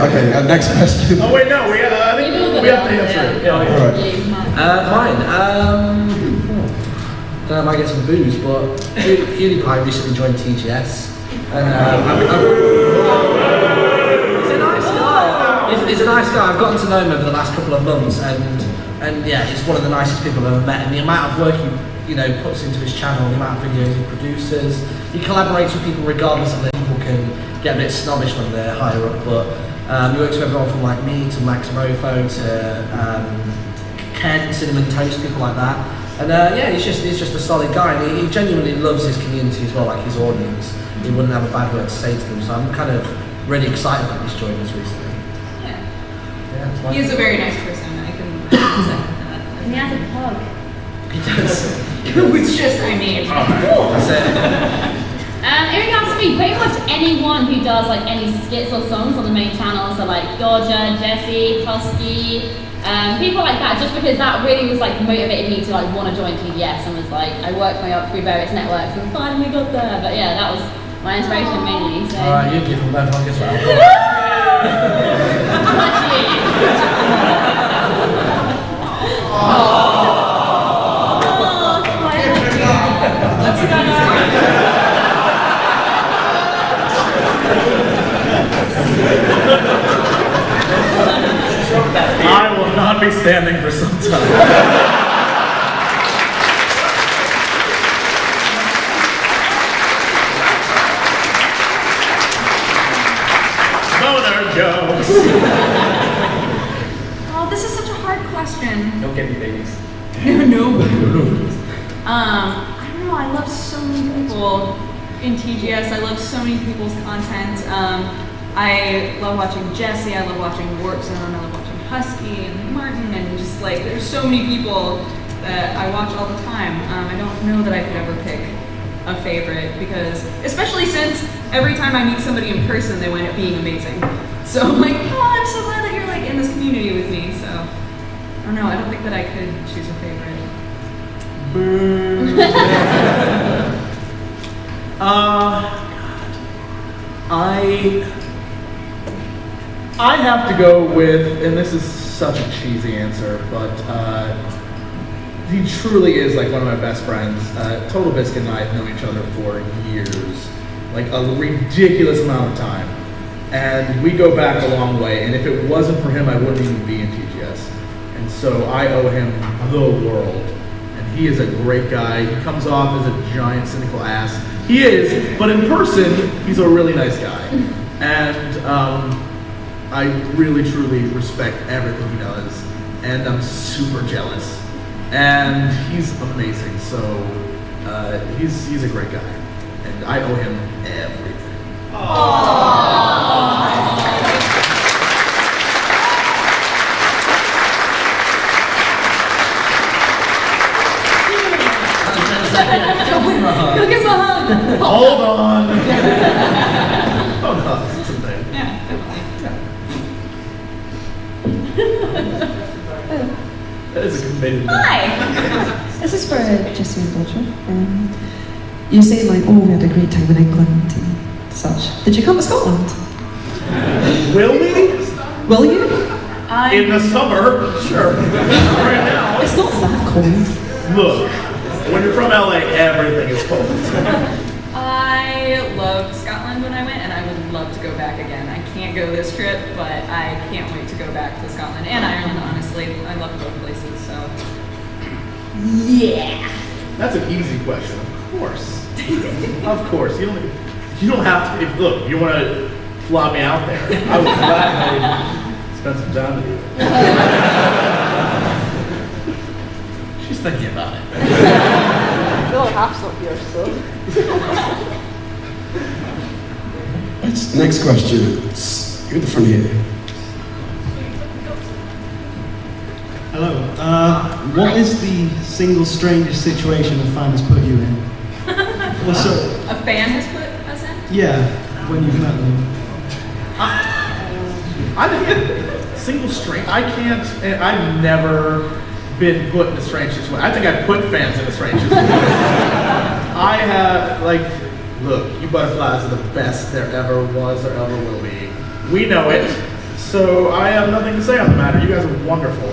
Okay, next question. Oh wait, no, I think we have to answer it. All right. Mine. Don't know if I get some booze, but PewDiePie recently joined TGS. And he's a nice guy. I've gotten to know him over the last couple of months, and yeah, he's one of the nicest people I've ever met. And the amount of work he puts into his channel, the amount of videos he produces, he collaborates with people regardless of that people can get a bit snobbish when they're higher up. But he works with everyone from like me to Max Mofo to Ken, Cinnamon Toast, people like that. And yeah, he's just a solid guy. And he genuinely loves his community as well, like his audience. He wouldn't have a bad word to say to them. So I'm kind of really excited that he's joined us recently. Yeah, he is a very nice person. I can second that. And he has a pug. He does. Which just, I mean. That's it. In regards to me, pretty much anyone who does like any skits or songs on the main channel, so like Georgia, Jesse, Tosky, people like that, just because that really was like motivated me to like want to join TGS, and was like, I worked my way up through various networks and finally got there. But yeah, that was my inspiration mainly. So. Alright, you give them both hug as well. I will not be standing for some time. Jokes. Oh, this is such a hard question. Don't get me babies. No. I don't know, I love so many people in TGS. I love so many people's content. I love watching Jesse, I love watching Warp Zone, I love watching Husky and Martin, and just like, there's so many people that I watch all the time. I don't know that I could ever pick a favorite, because, especially since every time I meet somebody in person, they wind up being amazing. So I'm like, oh, I'm so glad that you're like in this community with me. So I don't know. I don't think that I could choose a favorite. I have to go with, and this is such a cheesy answer, but he truly is like one of my best friends. Total Biscuit and I have known each other for years, like a ridiculous amount of time. And we go back a long way, and if it wasn't for him, I wouldn't even be in TGS. And so I owe him the world. And he is a great guy. He comes off as a giant cynical ass. He is, but in person, he's a really nice guy. And I really, truly respect everything he does. And I'm super jealous. And he's amazing, so he's a great guy. And I owe him everything. Go give him a hug. Hold on. Oh no, it's a thing. Yeah, definitely. That is a committed. Hi. This is for Jesse and Roger. You say like, oh, we had a great time in England and such. Did you come to Scotland? Will we? Will you? In the summer, sure. Right now. It's not that cold. Look, when you're from LA, everything is cold. I loved Scotland when I went, and I would love to go back again. I can't go this trip, but I can't wait to go back to Scotland and Ireland, honestly. I love both places, so. Yeah. That's an easy question. Of course. Of course. You don't have to. Look, you want to fly me out there, I would gladly spend some time with you. She's thinking about it. No, half's not here, so. Next question. You're at the front here. Hello. What is the single strangest situation a fan has put you in? What's up? A fan has put us in? Yeah, when you've met them. I think single strange. I can't. I've never been put in a strange situation. I think I put fans in a strange situation. I have, like, look, you butterflies are the best there ever was or ever will be. We know it. So I have nothing to say on the matter. You guys are wonderful.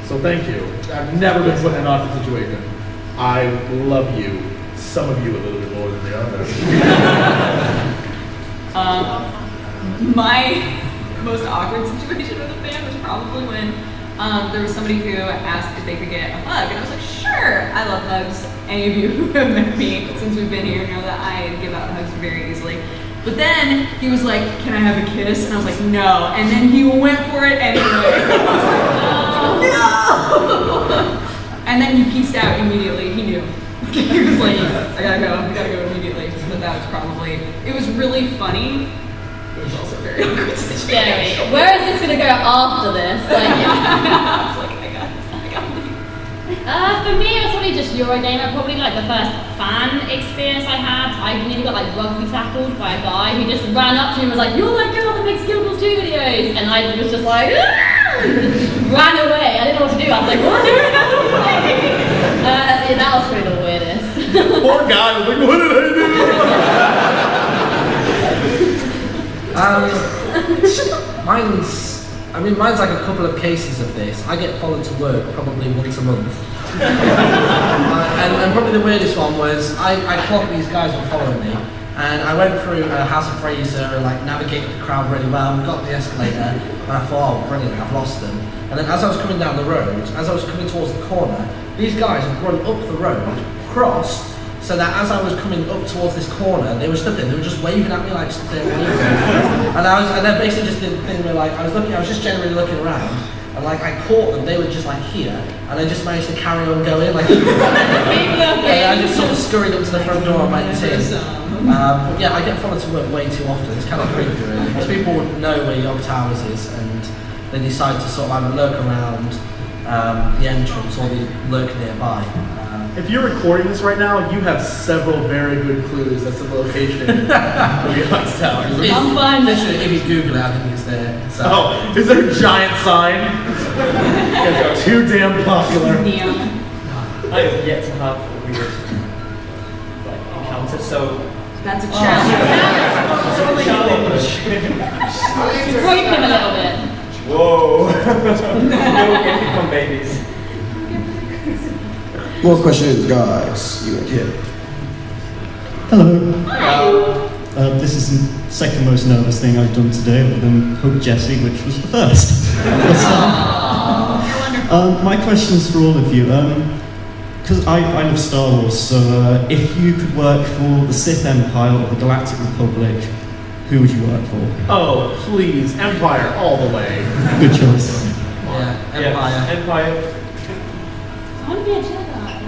So thank you. I've never been put in an awkward situation. I love you. Some of you a little bit more than the others. My most awkward situation with a fan was probably when there was somebody who asked if they could get a hug, and I was like, sure, I love hugs. Any of you who have met me since we've been here know that I give out hugs very easily. But then he was like, can I have a kiss? And I was like, no. And then he went for it anyway. I was like, no! And then he pieced out immediately. He knew. He was like, I gotta go immediately. So that was probably, it was really funny. It was also very awkward situation. Where is this gonna go after this? Like, I was like, I got for me, it was probably just Eurogamer. Probably like the first fan experience I had. I nearly got like rugby tackled by a guy who just ran up to me and was like, "You're that girl that makes Guild Wars 2 videos," and I was just like, ran away. I didn't know what to do. I was like, "What?" Yeah, that was probably the weirdest. Poor guy was like, what did I do? Mine's like a couple of cases of this. I get followed to work probably once a month. And probably the weirdest one was, I clocked these guys were following me, and I went through House of Fraser and like navigated the crowd really well, and got the escalator, and I thought, oh brilliant, I've lost them. And then as I was coming down the road, as I was coming towards the corner, these guys had run up the road, crossed, so that as I was coming up towards this corner, they were stood there, they were just waving at me like stood there waving. And then basically just did the thing where like, I was just generally looking around, and like I caught them, they were just like here, and I just managed to carry on going, like, and I just sort of scurried up to the front door and went in. Yeah, I get followed to work way too often, it's kind of creepy really, because people would know where Yog Towers is, and they decide to sort of either lurk around the entrance or they lurk nearby. If you're recording this right now, you have several very good clues as to the location of the Yogs Towers. I'm fine. Literally, if you Google it, I think it's there. So. Oh, is there a giant sign? You guys are too damn popular. Neon. I have yet to have a weird encounter, so That's a challenge. Break him a little bit. Whoa! No Gemucon babies. More questions, guys. You here. Hello. This is the second most nervous thing I've done today, other than hug Jessie, which was the first. My question's for all of you. Because I love Star Wars, so if you could work for the Sith Empire or the Galactic Republic, who would you work for? Oh, please, Empire all the way. Good choice. Yeah, Empire. Empire. I want to be a Jedi.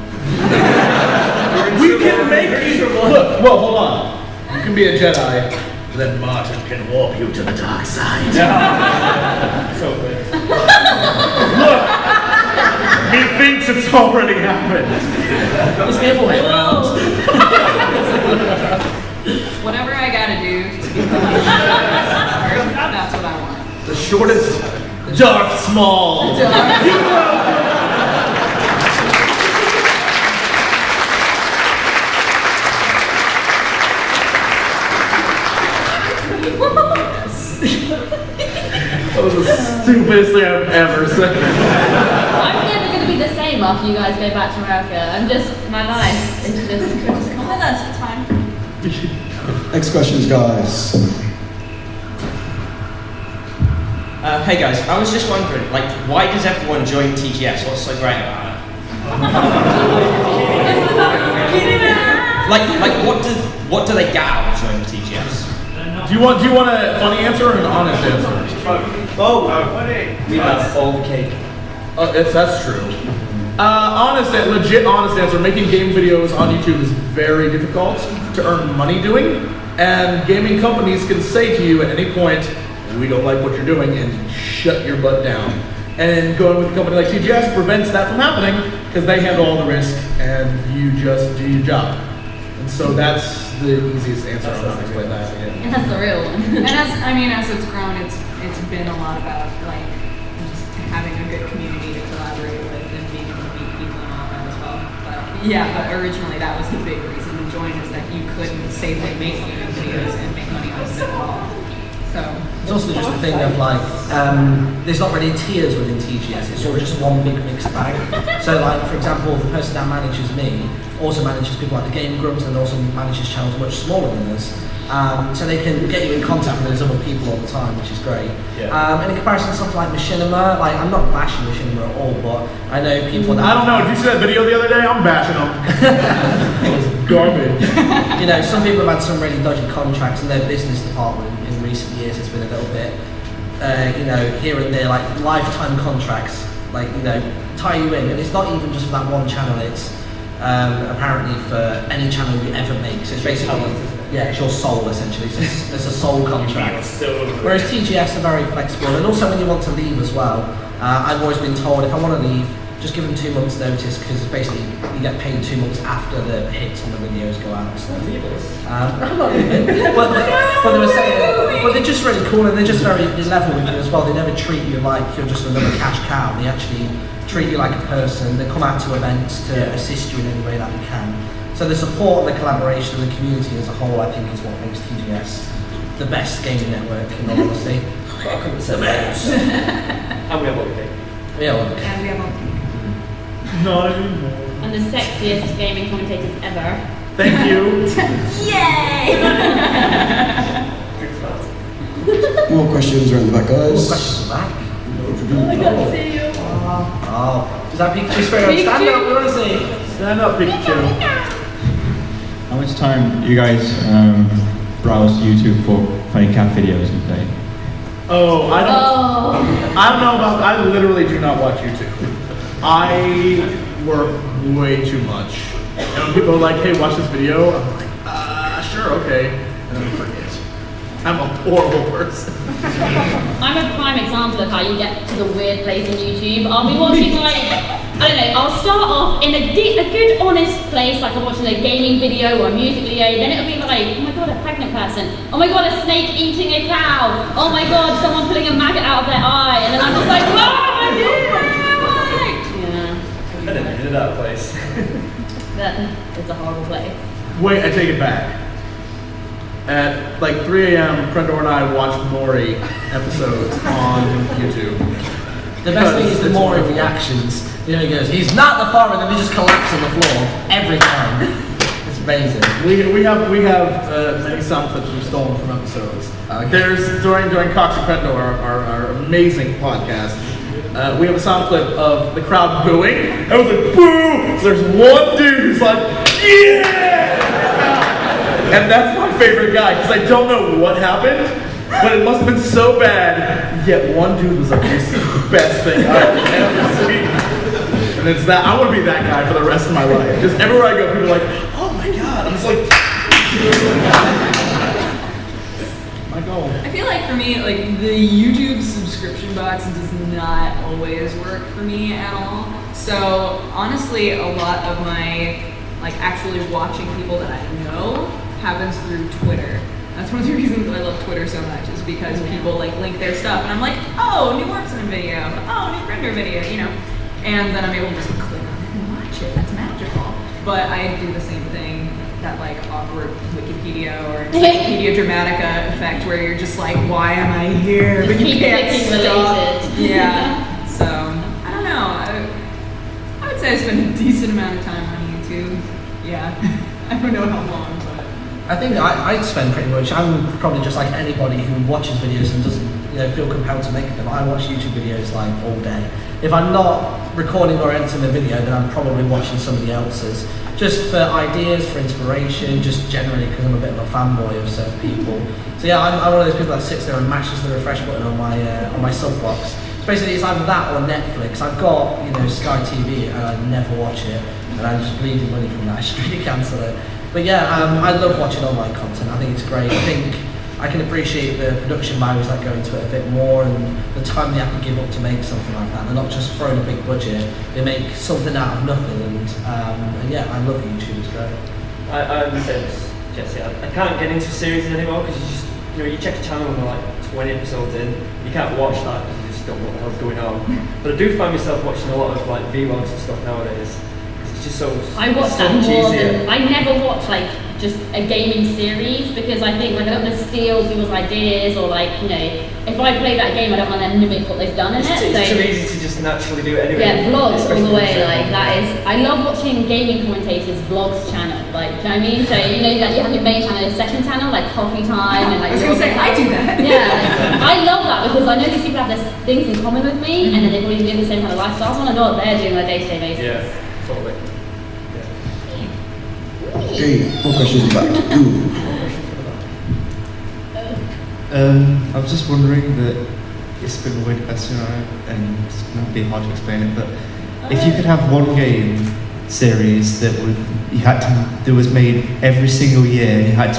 We can make you. Look, well, hold on. You can be a Jedi, then Martin can warp you to the dark side. So good. Look, he thinks it's already happened. It's the other way around. Whatever I gotta do to become that's what I want. The shortest, Darth Small. You know. That was the stupidest thing I've ever said. I'm never going to be the same after you guys go back to America. I'm just, my life is just Come with us, it's fine. Next questions, guys. Hey guys, I was just wondering, like, why does everyone join TGS? What's so great about it? like, what do they get out of joining TGS? Do you want a funny answer or an honest answer? Oh, we have all the cake. That's true. Legit honest answer, making game videos on YouTube is very difficult to earn money doing, and gaming companies can say to you at any point, we don't like what you're doing, and shut your butt down. And going with a company like TGS prevents that from happening, because they handle all the risk, and you just do your job. And so that's the easiest answer. I'll not explain that again. That's the real one. And as it's grown, it's been a lot about like just having a good community to collaborate with and being able to meet people and all that as well. But originally that was the big reason to join, is that you couldn't safely make YouTube videos and make money out of it at all. So So It's also just a thing of like, there's not really tiers within TGS, it's all just one big mixed bag. So like, for example, the person that manages me also manages people like the Game Grumps and also manages channels much smaller than us. So they can get you in contact with those other people all the time, which is great. Yeah. And in comparison to something like Machinima, like I'm not bashing Machinima at all, but I know people that... I don't know, did you see that video the other day? I'm bashing them. It was garbage. You know, some people have had some really dodgy contracts in their business department in recent years. It's been a little bit, you know, here and there, like lifetime contracts, like, you know, tie you in. And it's not even just for that one channel, it's apparently for any channel you ever make. So it's basically, yeah, it's your soul essentially. So it's a soul contract. Whereas TGS are very flexible. And also when you want to leave as well, I've always been told if I want to leave, just give them 2 months notice because basically you get paid 2 months after the hits on the videos go out. So. I'm not leaving, but they were saying, but they're just really cool and they're just very level with you as well. They never treat you like you're just another cash cow. They actually treat you like a person. They come out to events to assist you in any way that they can. So the support and the collaboration and the community as a whole, I think, is what makes TGS the best gaming network in all honesty. The best. And we have what we think. Yeah, well, and we have all. Not anymore. And the sexiest gaming commentators ever. Thank you. Yay! More questions around the back, all guys. questions back. I got to see you. Oh, is that Pikachu Spirit? Stand up, we want to see. Stand up, Pikachu. How much time do you guys browse YouTube for funny cat videos and things? Oh, I don't know about, I literally do not watch YouTube. I work way too much. And when people are like, hey, watch this video, I'm like, sure, okay. And then I forget. I'm a horrible person. I'm a prime example of how you get to the weird place on YouTube. I'll be watching like, I don't know, I'll start off in a good honest place, like I'm watching a gaming video or a music video, then it'll be like, oh my god, a pregnant person. Oh my god, a snake eating a cow. Oh my god, someone pulling a maggot out of their eye. And then I'm just like, what am I doing? I didn't do that place. It's a horrible place. Wait, I take it back. At like 3 a.m., Prendor and I watched Maury episodes on YouTube. The best thing is the Maury reactions. You know, he goes, he's not the farmer, and then he just collapses on the floor every time. It's amazing. We have many sound clips we've stolen from episodes. There's during Cox and Prendor, our amazing podcast. We have a sound clip of the crowd booing. I was like, boo! So there's one dude who's like, yeah! And that's my favorite guy, because I don't know what happened, but it must have been so bad, yet one dude was like, this is the best thing I've ever seen. And it's that, I want to be that guy for the rest of my life. Just everywhere I go, people are like, oh my god. I'm just like, my goal. I feel like for me, like the YouTube subscription box does not always work for me at all. So honestly, a lot of my like actually watching people that I know happens through Twitter. That's one of the reasons I love Twitter so much is because people like link their stuff and I'm like, oh, new Worksman video, oh, new Render video, you know. And then I'm able to just click on it and watch it. That's magical. But I do the same thing, that like awkward Wikipedia or Encyclopedia Dramatica effect where you're just like, why am I here? But you can't stop. Yeah. So I don't know. I would say I spend a decent amount of time on YouTube. Yeah. I don't know how long, but I think I'd spend pretty much, I'm probably just like anybody who watches videos and doesn't feel compelled to make them. I watch YouTube videos like all day. If I'm not recording or editing a video, then I'm probably watching somebody else's. Just for ideas, for inspiration, just generally because I'm a bit of a fanboy of certain people. So yeah, I'm one of those people that sits there and mashes the refresh button on my sub box. So basically it's either that or Netflix. I've got, Sky TV and I never watch it. And I'm just bleeding money from that. I should really cancel it. But yeah, I love watching online content. I think it's great. I think I can appreciate the production values that go into it a bit more and the time they have to give up to make something like that. They're not just throwing a big budget. They make something out of nothing. And yeah, I love YouTube. It's great. I understand, Jesse. I can't get into series anymore because you check a channel and they're like 20 episodes in. You can't watch that because you just don't know what the hell's going on. But I do find myself watching a lot of vlogs and stuff nowadays. It's just so I watch so that more cheesy. than I never watch like just a gaming series, because I think like I don't want to steal people's ideas, or like, you know, if I play that game I don't want to mimic what they've done in it. It's too easy to just naturally do it anyway. Yeah, vlogs all the way, like that is, I love watching gaming commentators vlogs channel, like, do you know what I mean? So, you know, like you have your main channel, your second channel, like coffee time, and like... I was going to say, I do that. Yeah, like, I love that, because I know these people have their things in common with me, and then they probably live the same kind of lifestyle, so I want to know what they're doing on a day-to-day basis. Yeah, totally. Okay, more questions back. I was just wondering that it's a bit of a weird question, and it's going to be hard to explain it, but if you could have one game series that was made every single year, you had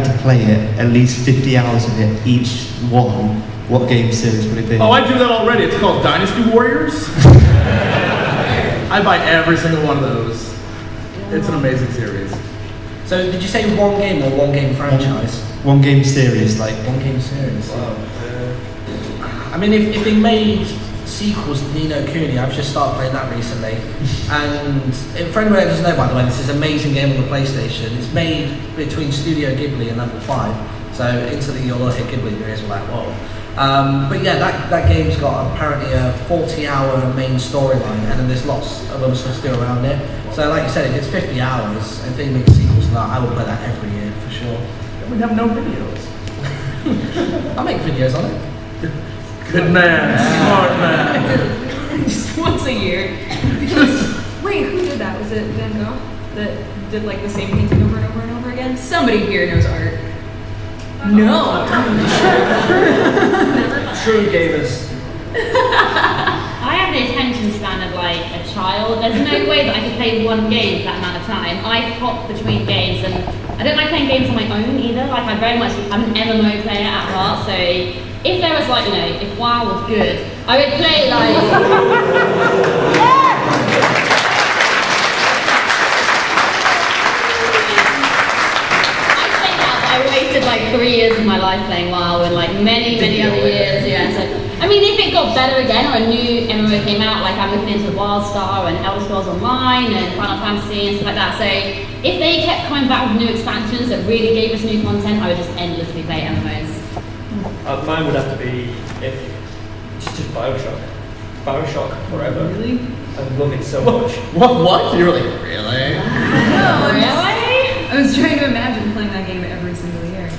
to play it at least 50 hours of it each one, what game series would it be? Oh, I do that already. It's called Dynasty Warriors. I buy every single one of those. It's an amazing series. So did you say one game or one game franchise? One game series, like... One game series. Wow. I mean, if they made sequels to Ni no Kuni, I've just started playing that recently. And for anyone who doesn't know, by the way, this is an amazing game on the PlayStation. It's made between Studio Ghibli and Level 5. So instantly you'll hit Ghibli in your ears, like, whoa. But yeah, that game's got apparently a 40-hour main storyline, and then there's lots of other stuff to do around it. So like you said, if it's 50 hours, if they make sequels to that, I will play that every year, for sure. We have no videos. I make videos on it. Good man, smart man. Just once a year. Wait, who did that? Was it Van Gogh that did like the same painting over and over and over again? Somebody here knows art. No. True gamers. I have the attention span of like a child. There's no way that I could play one game for that amount of time. I hop between games, and I don't like playing games on my own either. Like I'm an MMO player at heart, so if there was like, you know, if WoW was good, I would play like... I wasted like 3 years of my life playing WoW, and like many other years, yeah. So, I mean, if it got better again, or a new MMO came out, like I'm looking into WildStar and Elder Scrolls Online and Final Fantasy and stuff like that. So if they kept coming back with new expansions that really gave us new content, I would just endlessly play MMOs. Mine would have to be just Bioshock. Bioshock forever. Really? I love it so much. What? You're like, really? No, really? I was trying to imagine playing that game every single year.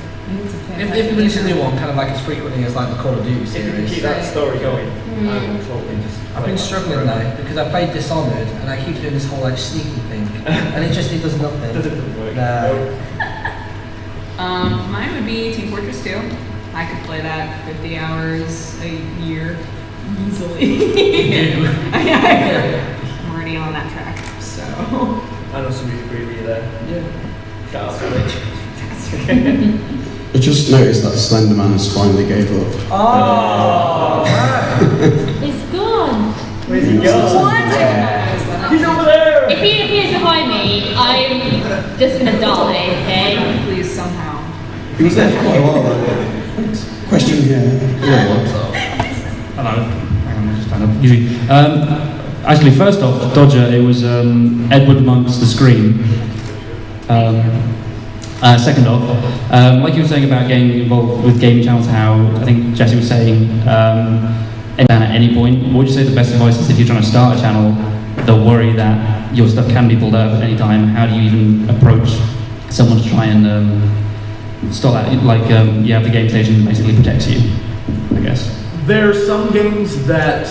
It's a If they release a new one, kind of like as frequently as like the Call of Duty If you can series. keep that story going, I would totally just... I've been struggling though, because I played Dishonored and I keep doing this whole like sneaky thing, and it does nothing. Doesn't work. No. Mine would be Team Fortress 2. I could play that 50 hours a year easily. I'm already on that track, so. I know somebody who agree with you there. Yeah. Shout out to Rich. I just noticed that Slenderman has finally gave up. Oh! It's gone. Where's he going? He's over there! If he appears behind me, I'm just gonna die, okay? Please, somehow. He was there for quite a while though. Question here. Yeah. Hello. Hang on, I'll just stand up. Easy. Actually, first off, Dodger, it was Edward Monk's The Scream. Second off, like you were saying about getting involved with gaming channels, how I think Jesse was saying, at any point, what would you say the best advice is if you're trying to start a channel, the worry that your stuff can be pulled up at any time? How do you even approach someone to try and stop that? Like, you have the game station that basically protects you, I guess. There are some games that,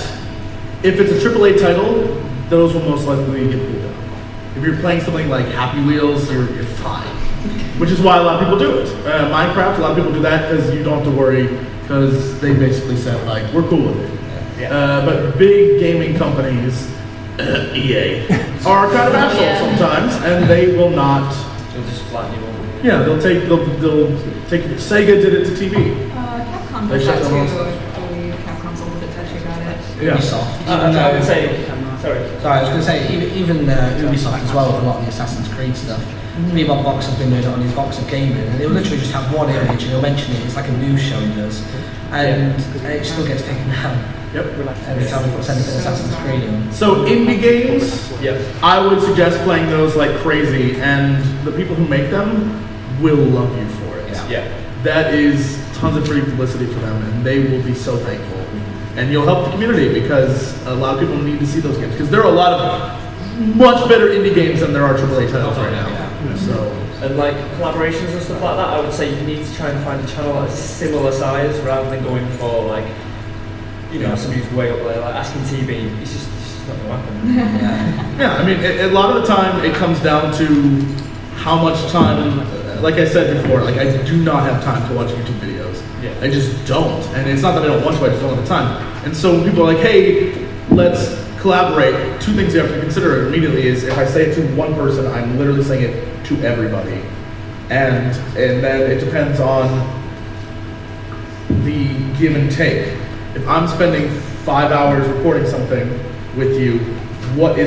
if it's a AAA title, those will most likely get pulled up. If you're playing something like Happy Wheels, you're fine. Which is why a lot of people do it. Minecraft, a lot of people do that because you don't have to worry, because they basically said, like, we're cool with it. Yeah. But big gaming companies, EA, are kind of assholes sometimes, and they will not. They'll just flatten you over. Yeah, they'll take Sega did it to TV. Capcom They did shut that them too. off. Capcom's a little bit touchy about it. Yeah. Ubisoft. I would say, sorry. Sorry, I was going to say, even Ubisoft as well with a lot of the Assassin's Creed stuff. Reebok Box have been made on his Box of Gaming, and he'll literally just have one image and he'll mention it. It's like a news show he does, and it still gets taken down. Yep. Every time he puts anything Assassin's Creed on. So indie games, I would suggest playing those like crazy, and the people who make them will love you for it. That is tons of free publicity for them, and they will be so thankful. And you'll help the community because a lot of people need to see those games because there are a lot of much better indie games than there are AAA titles right now. So. And like collaborations and stuff like that, I would say you need to try and find a channel that's similar size rather than going for like, you know, somebody who's way up there, like Asking TV. It's just not going to happen. I mean, a lot of the time it comes down to how much time. Like I said before, like I do not have time to watch YouTube videos. I just don't, and it's not that I don't want to. I just don't have the time. And so when people are like, "Hey, let's collaborate," two things you have to consider immediately is if I say it to one person, I'm literally saying it to everybody, and then it depends on the give and take. If I'm spending 5 hours recording something with you, what do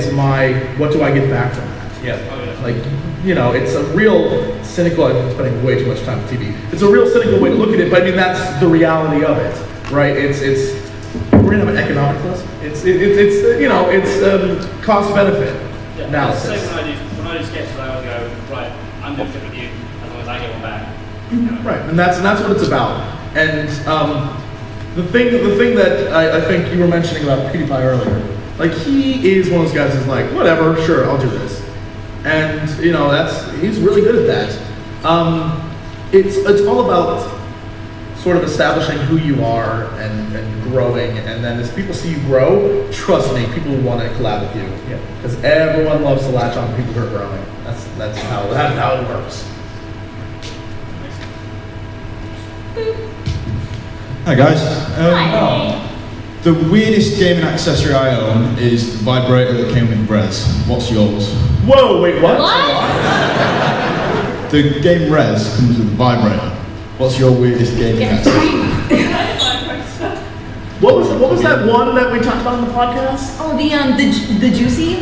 I get back from that? Like, you know, it's a real cynical, I've been spending way too much time on TV. It's a real cynical way to look at it, but I mean, that's the reality of it, right? We're gonna have an economic lesson. It's you know, it's cost benefit analysis. So when I do sketches, I always go, right, I'm doing it with you, as long as I get one back. Right, and that's what it's about. And the thing that I think you were mentioning about PewDiePie earlier, like he is one of those guys who's like, whatever, sure, I'll do this. And you know, he's really good at that. It's all about sort of establishing who you are and growing, and then as people see you grow, trust me, people will want to collab with you. Because everyone loves to latch on to people who are growing. That's how it works. Hi guys. The weirdest gaming accessory I own is the vibrator that came with Res. What's yours? Whoa, wait, what? The game Res comes with a vibrator. What's your weirdest gaming accessory? What was that one that we talked about on the podcast? Oh, the Juicy?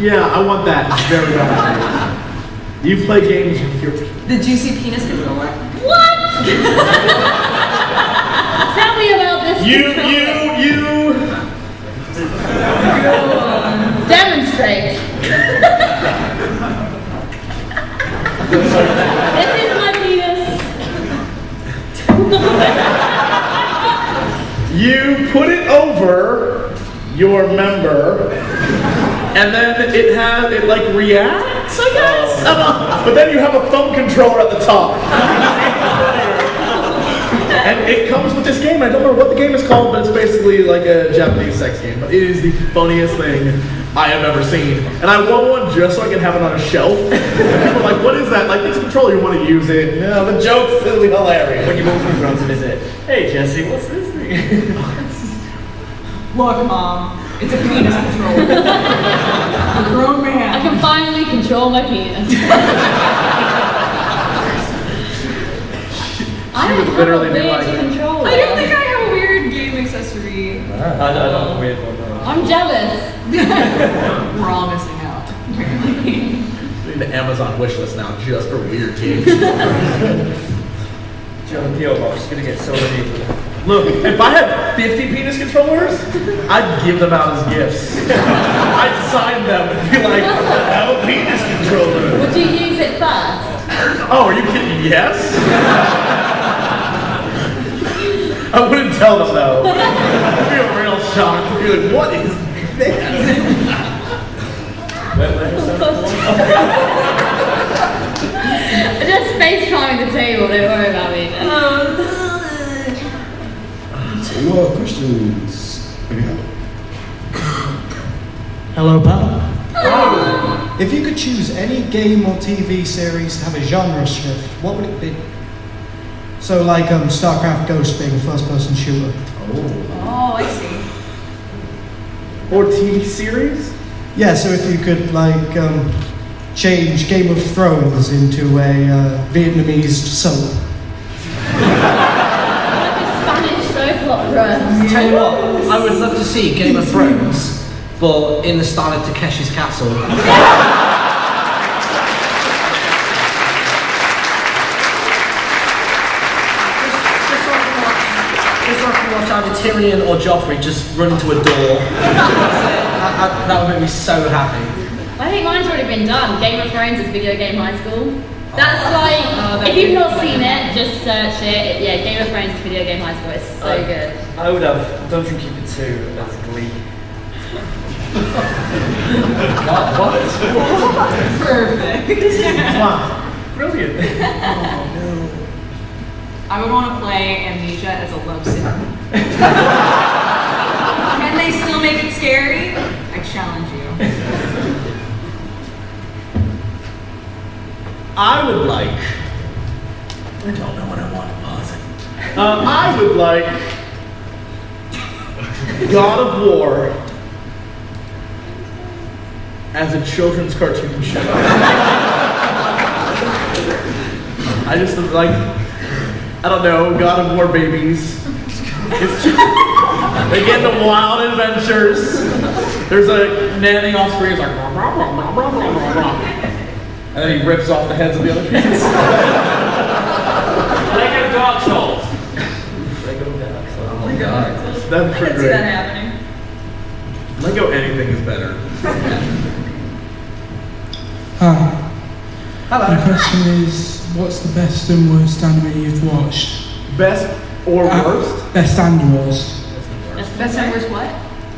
Yeah, I want that very badly. You play games with your... The Juicy Penis Controller? What? Tell me about this. You. Demonstrate. This is my penis. You put it over your member, and then it like reacts, I guess. But then you have a thumb controller at the top. And it comes with this game. I don't know what the game is called, but it's basically like a Japanese sex game. But it is the funniest thing I have ever seen. And I want one just so I can have it on a shelf. People are like, what is that? Like, it's a controller, you want to use it. No, the joke's really hilarious. When you walk around to visit, hey Jesse, what's this thing? Look, Mom, it's a penis controller. A grown man. I can finally control my penis. I don't have a weird controller. I don't think I have a weird game accessory. I don't have a weird one. No. I'm jealous. We're all missing out. The Amazon wishlist now just for weird games. Do you have a PO box? It's gonna get so many. Look, if I had 50 penis controllers, I'd give them out as gifts. I'd sign them and be like, have a penis controller. Would you use it first? Oh, are you kidding? Yes? I wouldn't tell them though. It'd be a real shock. I'd be like, what is this? Just face climbing the table, don't worry about me. Some more questions. Hello, pal. If you could choose any game or TV series to have a genre shift, what would it be? So, like StarCraft Ghost being a first-person shooter. Oh, I see. Or TV series? Yeah, so if you could like change Game of Thrones into a Vietnamese soap. Spanish soap opera. Tell you what, I would love to see Game of Thrones, but in the style of Takeshi's Castle. either Tyrion or Joffrey just run into a door. That would make me so happy. I think mine's already been done. Game of Thrones is Video Game High School. That's like, if you've not seen it, just search it. Yeah, Game of Thrones is Video Game High School. It's so good. I would have Dungeon Keeper 2 as Glee. What? Perfect. Wow. Brilliant. I would want to play Amnesia as a love sim. Can they still make it scary? I challenge you. I would like. I don't know what I want to pause it. I would like God of War as a children's cartoon show. I just like, I don't know, God of War babies. It's just, they get into wild adventures. There's a nanny off screen, it's like, rah, rah, rah, rah, rah, rah, rah. And then he rips off the heads of the other kids. Lego Dark Souls. Lego Dark Souls. Oh my god. That's I pretty can see that great. happening. Lego anything is better. Hi. Hello. My question is, what's the best and worst anime you've watched? Best or worst? Best and worst. Best and worst what?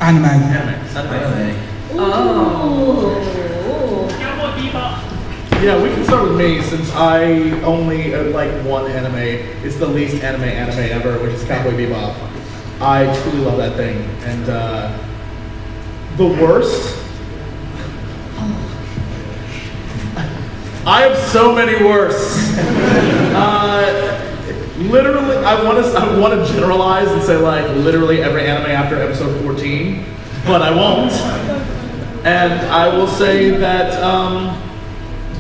Anime. Anime. Oh. Cowboy Bebop. Yeah, we can start with me since I only like one anime. It's the least anime ever, which is Cowboy Bebop. I truly love that thing. And the worst? I have so many worsts. Literally, I want to generalize and say like literally every anime after episode 14, but I won't. And I will say that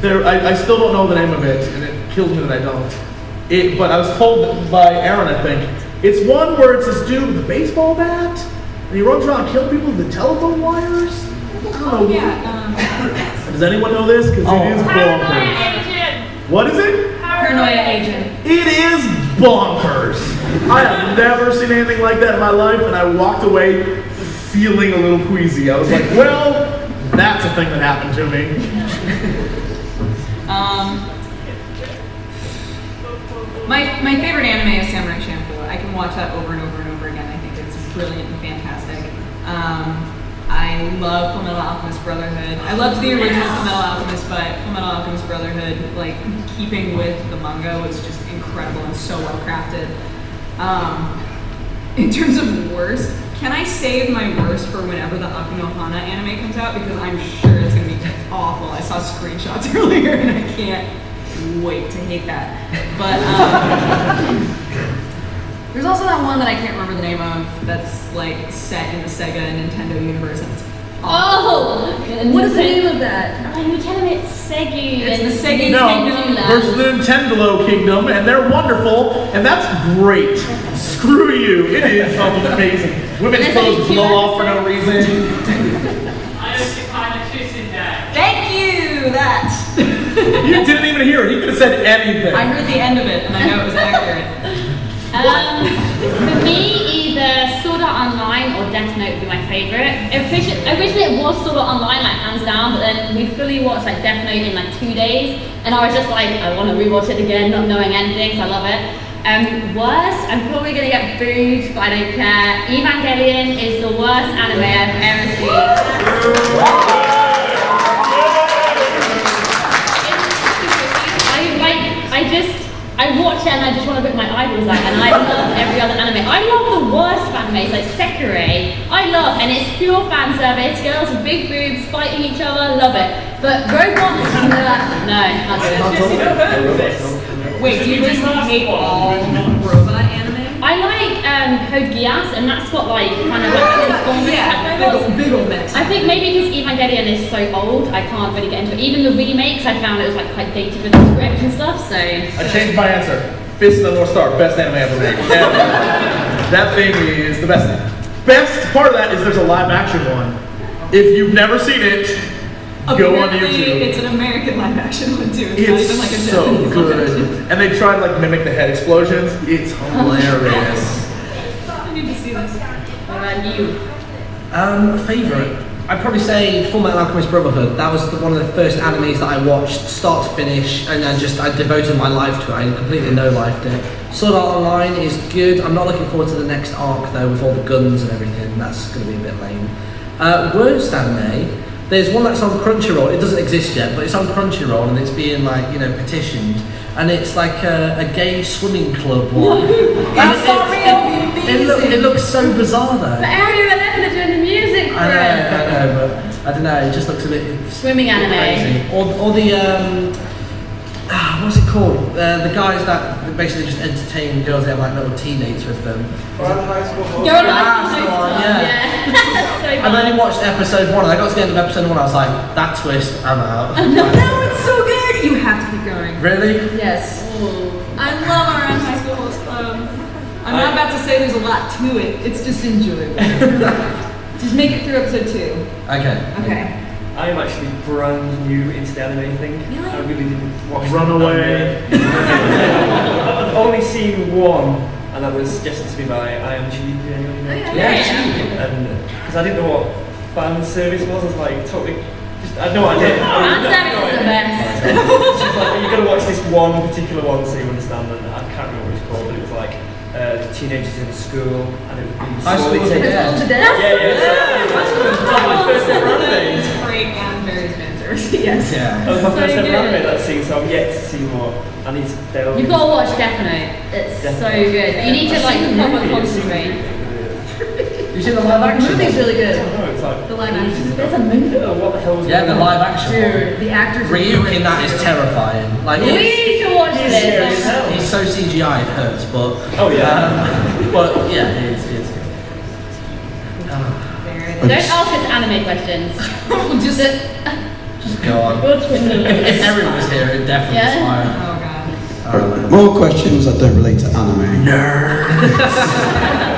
I still don't know the name of it, and it kills me that I don't. But I was told by Aaron, I think, it's one where it's this dude with a baseball bat, and he runs around killing people with the telephone wires. I don't know. Does anyone know this? Because it is bonkers. What is it? Paranoia Agent. It is bonkers. I have never seen anything like that in my life, and I walked away feeling a little queasy. I was like, well, that's a thing that happened to me. My favorite anime is Samurai Champloo. I can watch that over and over and over again. I think it's brilliant and fantastic. I love Fullmetal Alchemist Brotherhood. I loved the original Fullmetal Alchemist, but Fullmetal Alchemist Brotherhood, like keeping with the manga, was just incredible and so well crafted. In terms of worst, can I save my worst for whenever the Aku no Hana anime comes out? Because I'm sure it's going to be awful. I saw screenshots earlier and I can't wait to hate that. But there's also that one that I can't remember the name of that's like set in the Sega and Nintendo universe. And it's awful. What is the name of that? Oh, you're telling me it's Segi. It's the Sega Kingdom. Versus the Nintendo Kingdom, and they're wonderful, and that's great. Screw you. It is amazing. Women's clothes blow off for no reason. I used to find a kiss in that. Thank you. That. You didn't even hear it. He could have said anything. I heard the end of it, and I know it was accurate. For me, either Sword Art Online or Death Note would be my favourite. Originally it was Sword Art Online, like hands down, but then we fully watched like Death Note in like 2 days, and I was just like, I want to rewatch it again, not knowing anything, so I love it. Worst, I'm probably going to get booed, but I don't care. Evangelion is the worst anime I've ever seen. I watch it and I just want to put my eyeballs out, and I love every other anime. I love the worst of animes, like Sekiro. I love, and it's pure fan service, girls with big boobs fighting each other, love it. But robots, no, not good. Wait, do you just hate all robot anime? I like Code Geass, and that's got like kind of like Transformers. Big old mix. I think maybe because Evangelion is so old, I can't really get into it. Even the remakes, I found it was like quite dated with the script and stuff. So I changed my answer. Fist of the North Star, best anime ever made. That thing is the best. Best part of that is there's a live action one. If you've never seen it, go on YouTube. It's an American live action one too. It's not even like a so Japanese good. live action. And they try to like mimic the head explosions. It's hilarious. I need to see that. What about you? Favourite? I'd probably say Fullmetal Alchemist Brotherhood. That was one of the first animes that I watched start to finish, and I devoted my life to it. I completely no-lifed it. Sword Art Online is good. I'm not looking forward to the next arc though, with all the guns and everything. That's going to be a bit lame. Worst anime. There's one that's on Crunchyroll. It doesn't exist yet, but it's on Crunchyroll and it's being petitioned. And it's like a gay swimming club one. That's not real. It looks so bizarre though. But Area 11 are doing the music for I it. know, but I don't know. It just looks a bit Swimming anime. crazy. Or the what's it called? The guys that basically just entertain girls. They have like little teammates with them. You're on High School Host. Yeah. So And then I watched episode 1, and I got to the end of episode 1, I was like, that twist, I'm out. No, it's so good. You have to keep going. Really? Yes. I love our own High School Host Club. I'm not about to say there's a lot to it. It's just enjoyable. Just make it through episode 2. Okay. Okay. I am actually brand new into the anime thing. Really? I really didn't watch Runaway. I've only seen one, and that was suggested to me by I Am Cheap. And because I didn't know what fan service was, I was like totally. I had no idea. Fan service is the best. She's like, you've got to watch this one particular one so you understand. And I can't remember what it's called, but it was like teenagers in school, and it would be High School slowly taken. Dead. Yeah. My first ever anime. It's great and very Spencer's. Yes. Yeah. That was my So first ever good. anime that I've seen, so I'm yet to see more. I need to delve. You've got to watch Death Note. It's so good. You need to like proper concentrate. You see the live action? The movie's really good. It's like, The live action. There's a movie. what the hell is Yeah, the going on? live action. Dude, the actors. Ryuk in that is terrifying. Like, We need to watch He's this. scary as hell. he's so CGI it hurts, but Oh yeah. but yeah, it's good. Don't ask us anime questions. Just. Just go on. If everyone was here, it'd definitely Yeah. inspire. Oh god. More questions that don't relate to anime. Nerd.